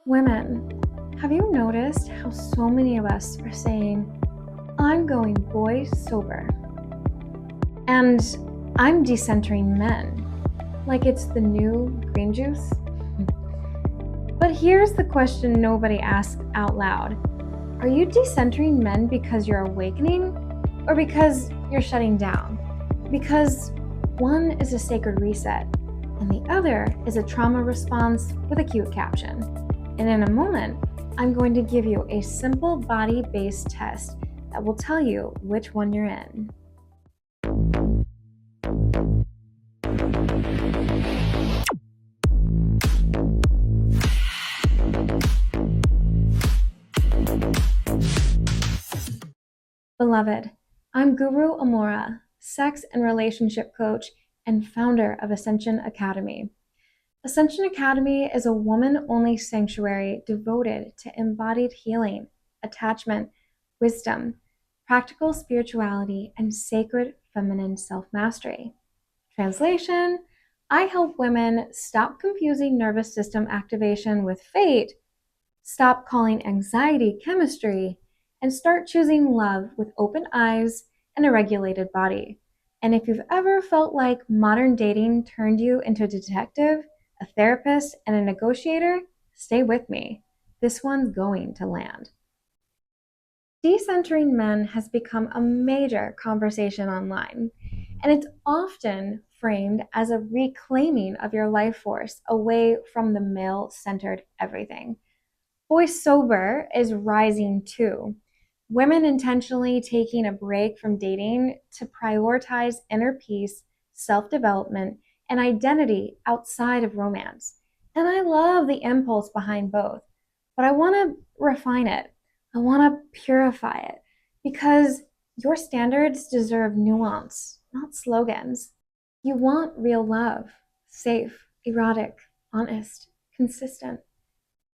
Women, have you noticed how so many of us are saying, I'm going boy sober, and I'm decentering men, like it's the new green juice? But here's the question nobody asks out loud. Are you decentering men because you're awakening, or because you're shutting down? Because one is a sacred reset, and the other is a trauma response with a cute caption. And in a moment, I'm going to give you a simple body-based test that will tell you which one you're in. Beloved, I'm Guru Amora, sex and relationship coach and founder of Ascension Academy. Ascension Academy is a woman-only sanctuary devoted to embodied healing, attachment, wisdom, practical spirituality, and sacred feminine self-mastery. Translation: I help women stop confusing nervous system activation with fate, stop calling anxiety chemistry, and start choosing love with open eyes and a regulated body. And if you've ever felt like modern dating turned you into a detective, a therapist, and a negotiator, stay with me. This one's going to land. Decentering men has become a major conversation online, and it's often framed as a reclaiming of your life force away from the male-centered everything. Boy sober is rising too. Women intentionally taking a break from dating to prioritize inner peace, self-development, and identity outside of romance. And I love the impulse behind both, but I want to refine it. I want to purify it because your standards deserve nuance, not slogans. You want real love, safe, erotic, honest, consistent.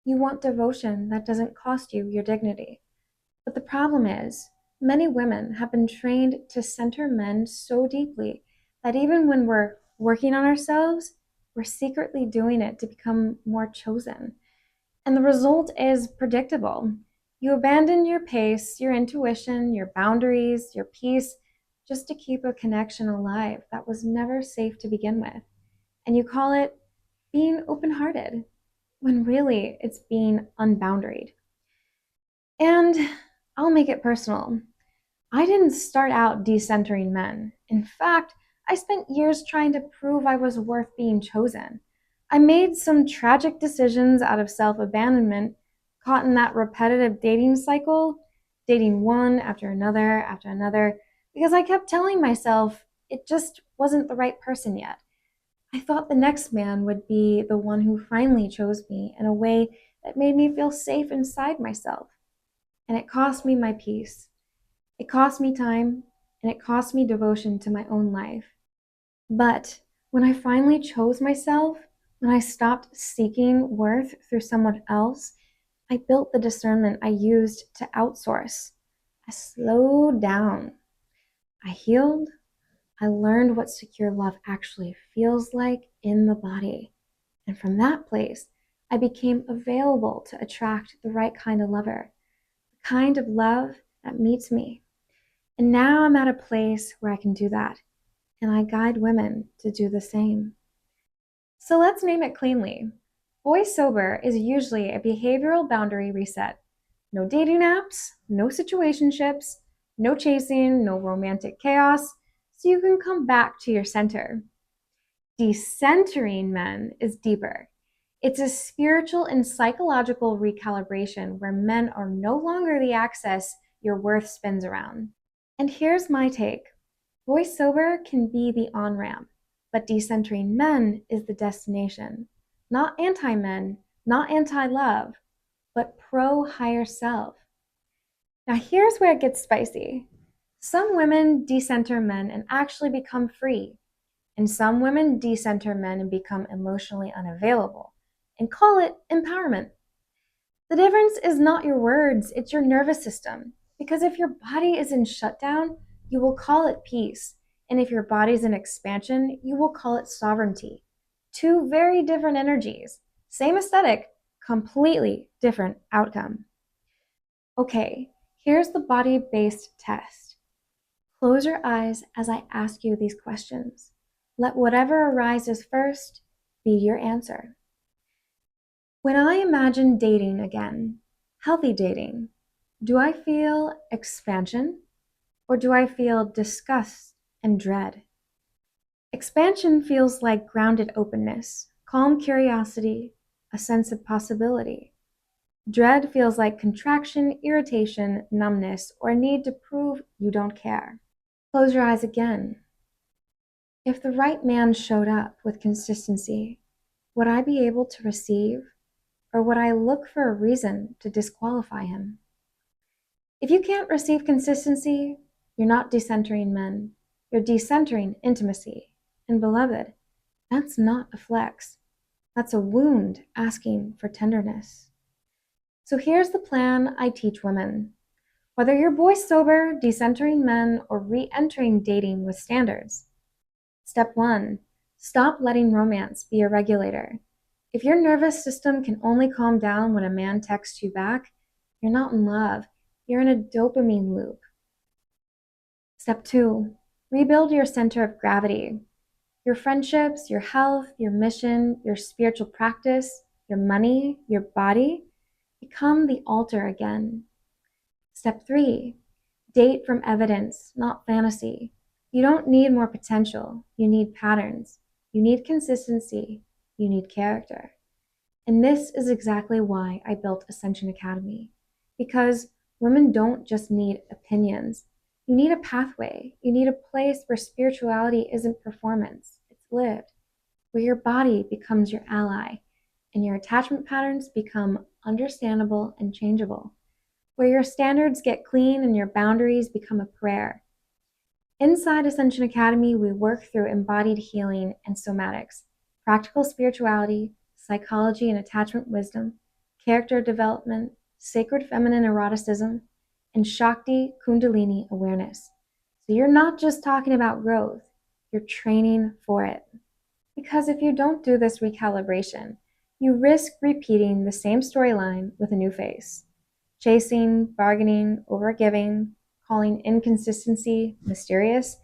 You want devotion that doesn't cost you your dignity. But the problem is, many women have been trained to center men so deeply that even when we're working on ourselves, we're secretly doing it to become more chosen. And the result is predictable. You abandon your pace, your intuition, your boundaries, your peace, just to keep a connection alive that was never safe to begin with. And you call it being open-hearted, when really it's being unboundaried. And I'll make it personal. I didn't start out decentering men. In fact, I spent years trying to prove I was worth being chosen. I made some tragic decisions out of self-abandonment, caught in that repetitive dating cycle, dating one after another, because I kept telling myself it just wasn't the right person yet. I thought the next man would be the one who finally chose me in a way that made me feel safe inside myself. And it cost me my peace. It cost me time, and it cost me devotion to my own life. But when I finally chose myself, when I stopped seeking worth through someone else, I built the discernment I used to outsource. I slowed down. I healed. I learned what secure love actually feels like in the body. And from that place, I became available to attract the right kind of lover, the kind of love that meets me. And now I'm at a place where I can do that, and I guide women to do the same. So let's name it cleanly. Boy sober is usually a behavioral boundary reset. No dating apps, no situationships, no chasing, no romantic chaos, so you can come back to your center. Decentering men is deeper. It's a spiritual and psychological recalibration where men are no longer the axis your worth spins around. And here's my take. Boy sober can be the on-ramp, but decentering men is the destination. Not anti-men, not anti-love, but pro-higher self. Now here's where it gets spicy. Some women decenter men and actually become free. And some women decenter men and become emotionally unavailable and call it empowerment. The difference is not your words, it's your nervous system. Because if your body is in shutdown, you will call it peace. And if your body is in expansion, you will call it sovereignty. Two very different energies. Same aesthetic, completely different outcome. Okay, here's the body-based test. Close your eyes as I ask you these questions. Let whatever arises first be your answer. When I imagine dating again, healthy dating, do I feel expansion or do I feel disgust and dread? Expansion feels like grounded openness, calm curiosity, a sense of possibility. Dread feels like contraction, irritation, numbness, or a need to prove you don't care. Close your eyes again. If the right man showed up with consistency, would I be able to receive, or would I look for a reason to disqualify him? If you can't receive consistency, you're not decentering men. You're decentering intimacy. And beloved, that's not a flex. That's a wound asking for tenderness. So here's the plan I teach women. Whether you're boy sober, decentering men, or re-entering dating with standards. Step 1, stop letting romance be a regulator. If your nervous system can only calm down when a man texts you back, you're not in love. You're in a dopamine loop. Step 2, rebuild your center of gravity. Your friendships, your health, your mission, your spiritual practice, your money, your body, become the altar again. Step 3, date from evidence, not fantasy. You don't need more potential. You need patterns. You need consistency. You need character. And this is exactly why I built Ascension Academy. Because women don't just need opinions. You need a pathway. You need a place where spirituality isn't performance. It's lived. Where your body becomes your ally and your attachment patterns become understandable and changeable. Where your standards get clean and your boundaries become a prayer. Inside Ascension Academy, we work through embodied healing and somatics, practical spirituality, psychology and attachment wisdom, character development, sacred feminine eroticism, and Shakti Kundalini awareness. So you're not just talking about growth, you're training for it. Because if you don't do this recalibration, you risk repeating the same storyline with a new face. Chasing, bargaining, overgiving, calling inconsistency mysterious,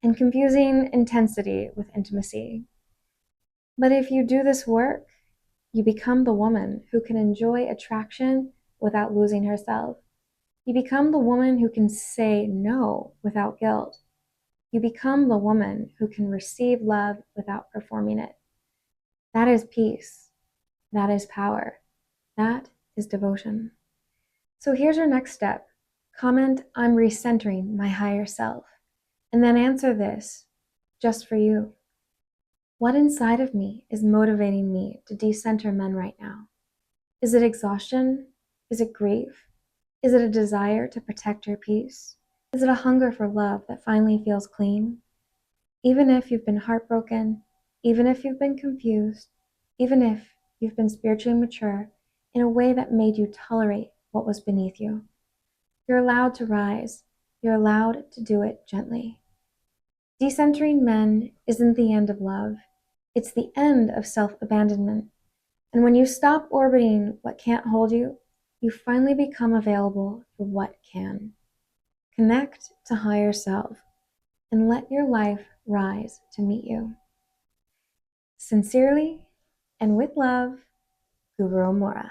and confusing intensity with intimacy. But if you do this work, you become the woman who can enjoy attraction without losing herself. You become the woman who can say no without guilt. You become the woman who can receive love without performing it. That is peace. That is power. That is devotion. So here's your next step. Comment, I'm recentering my higher self. And then answer this, just for you. What inside of me is motivating me to decenter men right now? Is it exhaustion? Is it grief? Is it a desire to protect your peace? Is it a hunger for love that finally feels clean? Even if you've been heartbroken, even if you've been confused, even if you've been spiritually mature in a way that made you tolerate what was beneath you, you're allowed to rise. You're allowed to do it gently. Decentering men isn't the end of love. It's the end of self-abandonment. And when you stop orbiting what can't hold you, you finally become available for what can. Connect to higher self and let your life rise to meet you. Sincerely and with love, Guru Mora.